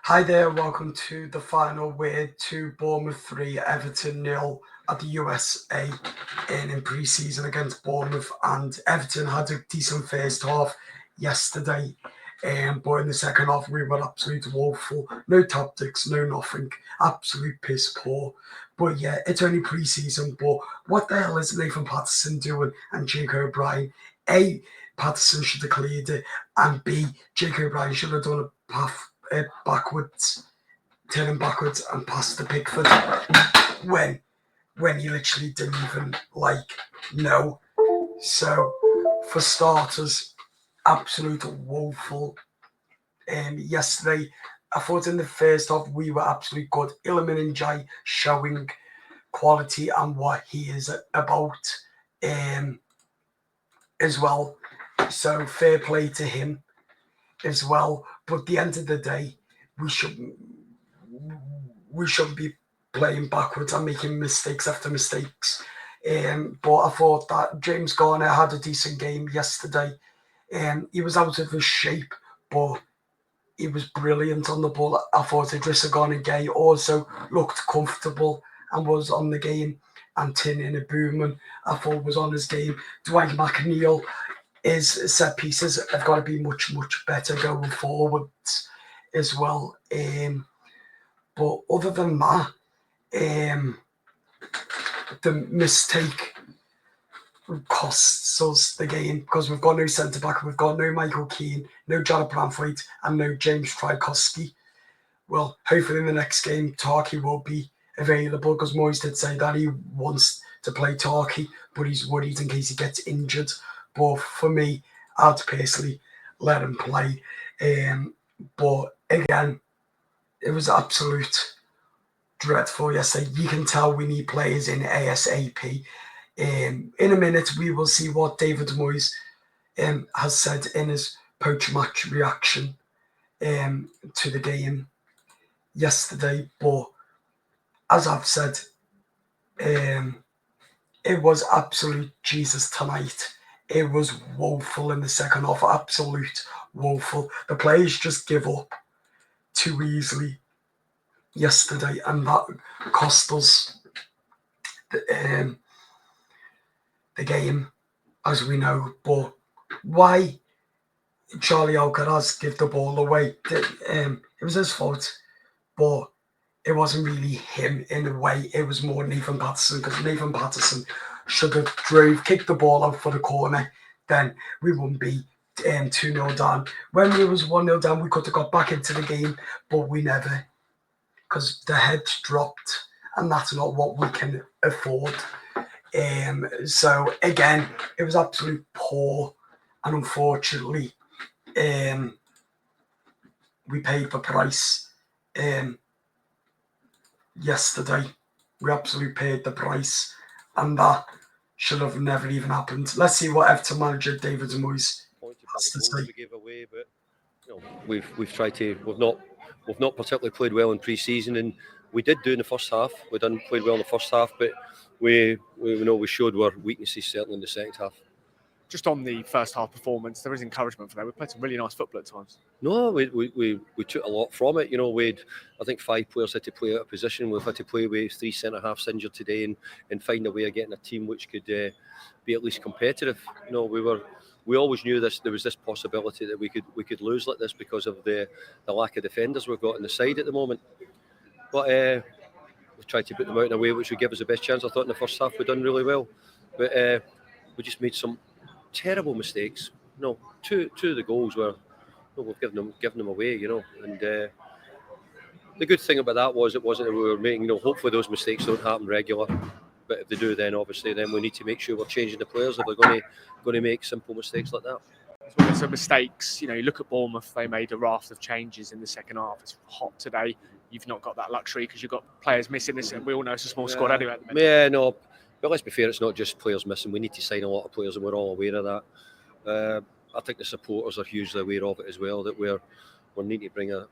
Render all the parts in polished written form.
Hi there, welcome to the final word to Bournemouth 3, Everton 0 at the USA in pre-season against Bournemouth. And Everton had a decent first half yesterday, but in the second half we were absolutely woeful. No tactics, no nothing, absolute piss poor. But yeah, it's only pre-season, but what the hell is Nathan Patterson doing and Jake O'Brien? A, Patterson should have cleared it, and B, Jake O'Brien should have done a path backwards, turning backwards and past the Pickford when he literally didn't even know. So for starters, absolute woeful. Yesterday, I thought in the first half we were absolutely good. Iliman Njai showing quality and what he is about as well. So fair play to him as well. But at the end of the day, we shouldn't be playing backwards and making mistakes after mistakes. But I thought that James Garner had a decent game yesterday. He was out of his shape, but he was brilliant on the ball. I thought Idrissa Gana Gueye also looked comfortable and was on the game. And Tin Booman, I thought, was on his game. Dwight McNeil, his set pieces have got to be much, much better going forwards as well. But other than that, the mistake costs us the game because we've got no centre back, we've got no Michael Keane, no Jared Branthwaite, and no James Frykowski. Well, hopefully in the next game, Tarky will be available because Moyes did say that he wants to play Tarky, but he's worried in case he gets injured. But for me, I'd personally let him play. But again, it was absolute dreadful yesterday. You can tell we need players in ASAP. In a minute, we will see what David Moyes has said in his post-match reaction to the game yesterday. But as I've said, it was absolute Jesus tonight. It was woeful in the second half, absolute woeful. The players just give up too easily yesterday, and that cost us the game, as we know. But why Charlie Alcaraz give the ball away? It was his fault, but it wasn't really him in a way. It was more Nathan Patterson, because Nathan Patterson should have kicked the ball out for the corner. Then we wouldn't be 2-0 down. When we was 1-0 down, we could have got back into the game, but we never, because the heads dropped, and that's not what we can afford. So again, it was absolutely poor, and unfortunately, we paid the price. Yesterday, we absolutely paid the price, and that should have never even happened. Let's see what Everton manager David Moyes has to say. We gave away, but we've tried to. We've not particularly played well in pre-season, and we did do in the first half. We didn't play well in the first half, but we showed our weaknesses certainly in the second half. Just on the first half performance, there is encouragement for that. We played some really nice football at times. No, we took a lot from it. I think 5 players had to play out of position. We've had to play with 3 centre halves injured today, and find a way of getting a team which could be at least competitive. We always knew there was this possibility that we could lose like this because of the lack of defenders we've got on the side at the moment. But we've tried to put them out in a way which would give us the best chance. I thought in the first half we'd done really well, but we just made some terrible mistakes. Two of the goals were we've given them away. And the good thing about that was it wasn't that we were making. Hopefully those mistakes don't happen regular. But if they do, then obviously we need to make sure we're changing the players if they're going to make simple mistakes like that. So mistakes, you look at Bournemouth, they made a raft of changes in the second half. It's hot today. You've not got that luxury because you've got players missing this, and we all know it's a small squad anyway at the minute. Yeah, no, but let's be fair, it's not just players missing. We need to sign a lot of players, and we're all aware of that. I think the supporters are hugely aware of it as well, that we're needing to bring a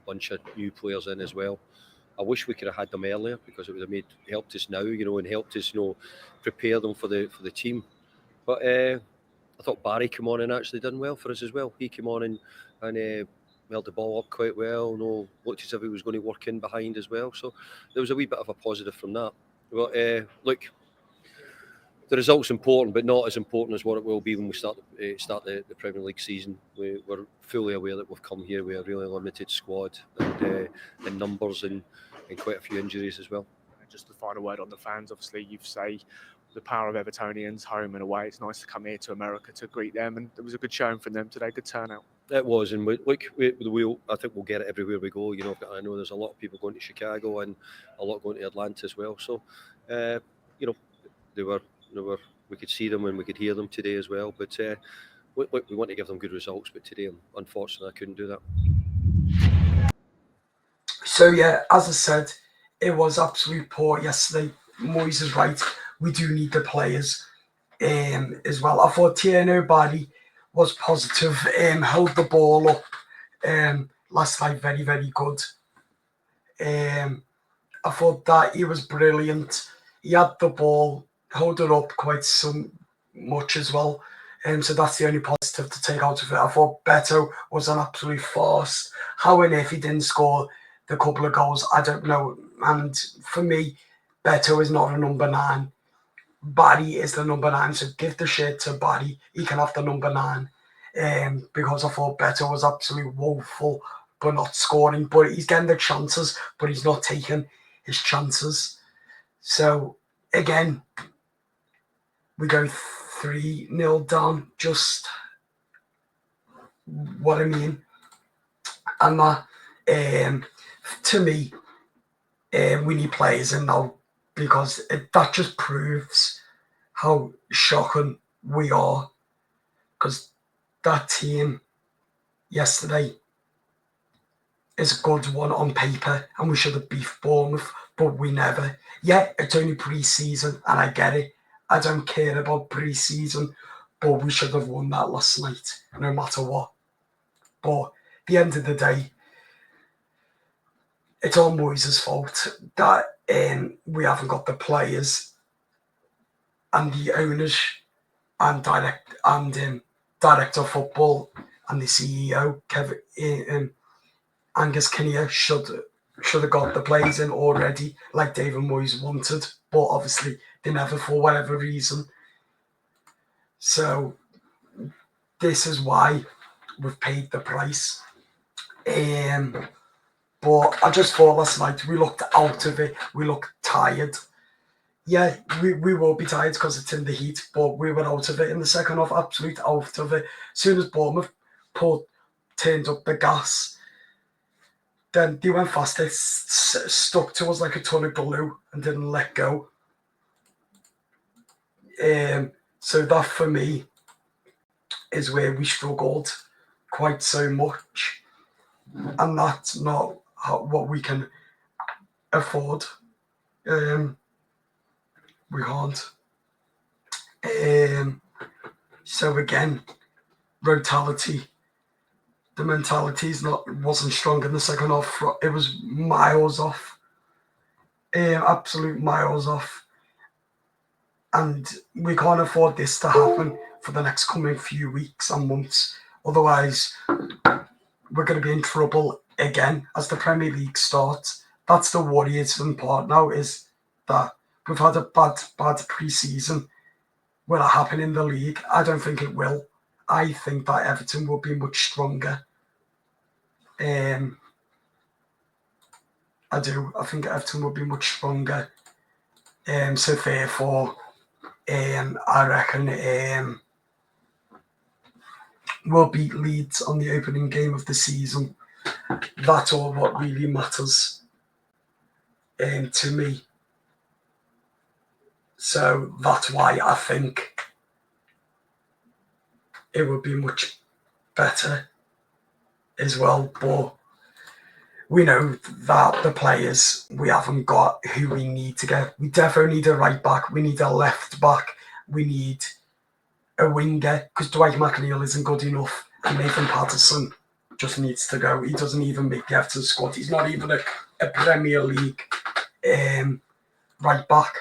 bunch of new players in as well. I wish we could have had them earlier because it would have helped us now, and helped us, prepare them for the team. But I thought Barry came on and actually done well for us as well. He came on and held the ball up quite well. No, looked as if he was going to work in behind as well. So there was a wee bit of a positive from that. But look, the result's important, but not as important as what it will be when we start the Premier League season. We're fully aware that we've come here with a really limited squad and numbers and quite a few injuries as well. And just the final word on the fans. Obviously, you say the power of Evertonians, home and away. It's nice to come here to America to greet them, and it was a good showing from them today. Good turnout. It was, and I think we'll get it everywhere we go. You know, I know there's a lot of people going to Chicago and a lot going to Atlanta as well. So, you know, they were. We could see them and we could hear them today as well. But we want to give them good results. But today, unfortunately, I couldn't do that. So yeah, as I said, it was absolutely poor yesterday. Moyes is right. We do need the players as well. I thought Tierno Barry was positive. Held the ball up last night, very, very good. I thought that he was brilliant. He had the ball, held it up quite so much as well. So that's the only positive to take out of it. I thought Beto was an absolute farce. How and if he didn't score the couple of goals, I don't know. And for me, Beto is not a number 9. Barry is the number 9. So give the shirt to Barry. He can have the number 9. Because I thought Beto was absolutely woeful but not scoring. But he's getting the chances, but he's not taking his chances. So again, we go 3-0 down, just what I mean. And that, to me, we need players in now, because that just proves how shocking we are. Because that team yesterday is a good one on paper, and we should have beat Bournemouth, but we never. Yeah, it's only pre-season, and I get it. I don't care about pre-season, but we should have won that last night, no matter what. But at the end of the day, it's all Moyes' fault that we haven't got the players and the owners and director of football and the CEO, Angus Kinnear, should have got the players in already, like David Moyes wanted, but obviously they never, for whatever reason. So this is why we've paid the price. But I just thought last night we looked out of it. We looked tired. Yeah, we will be tired because it's in the heat, but we were out of it in the second half, absolute out of it. As soon as Bournemouth turned up the gas, then they went fast. They stuck to us like a ton of glue and didn't let go. So that for me is where we struggled quite so much, and that's not what we can afford. We can't. So again, brutality. The mentality wasn't strong in the second half. It was miles off. Absolute miles off. And we can't afford this to happen for the next coming few weeks and months. Otherwise, we're going to be in trouble again as the Premier League starts. That's the worrisome part now, is that we've had a bad pre-season. Will it happen in the league? I don't think it will. I think that Everton will be much stronger. I do. I think Everton will be much stronger. So therefore, I reckon we'll beat Leeds on the opening game of the season. That's all what really matters to me. So that's why I think it would be much better as well. But we know that the players we haven't got who we need to get. We definitely need a right back. We need a left back. We need a winger, because Dwight McNeil isn't good enough. And Nathan Patterson just needs to go. He doesn't even make the Everton squad. He's not even a Premier League right back.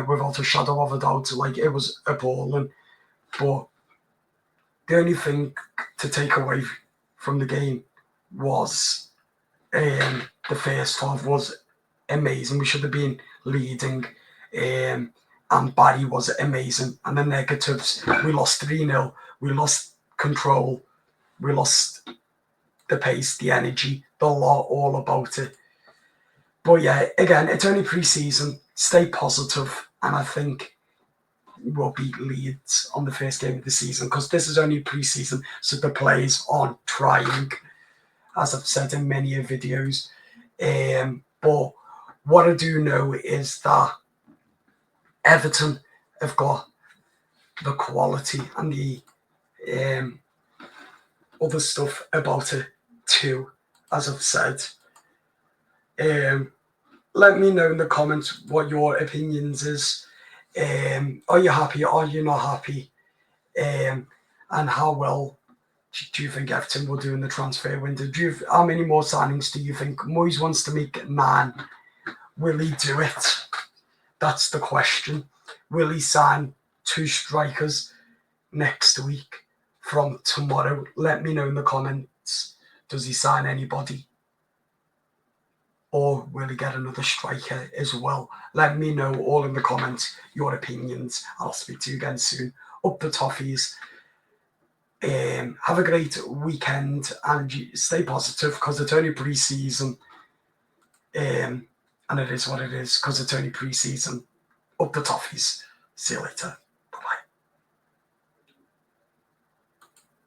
Without a shadow of a doubt, like, it was appalling. But the only thing to take away from the game was the first half was amazing. We should have been leading, and Barry was amazing. And the negatives, we lost 3-0, we lost control, we lost the pace, the energy, the lot, all about it. But yeah, again, it's only pre-season. Stay positive, and I think we'll beat Leeds on the first game of the season, because this is only pre-season, so the players aren't trying, as I've said in many videos. But what I do know is that Everton have got the quality and the other stuff about it too, as I've said. Let me know in the comments what your opinions is. Are you happy? Are you not happy? And how well do you think Everton will do in the transfer window? How many more signings do you think? Moyes wants to make 9. Will he do it? That's the question. Will he sign 2 strikers next week from tomorrow? Let me know in the comments. Does he sign anybody? Or will he get another striker as well? Let me know all in the comments your opinions. I'll speak to you again soon. Up the toffees. Have a great weekend and stay positive, because it's only pre-season. And it is what it is, because it's only pre-season. Up the toffees. See you later.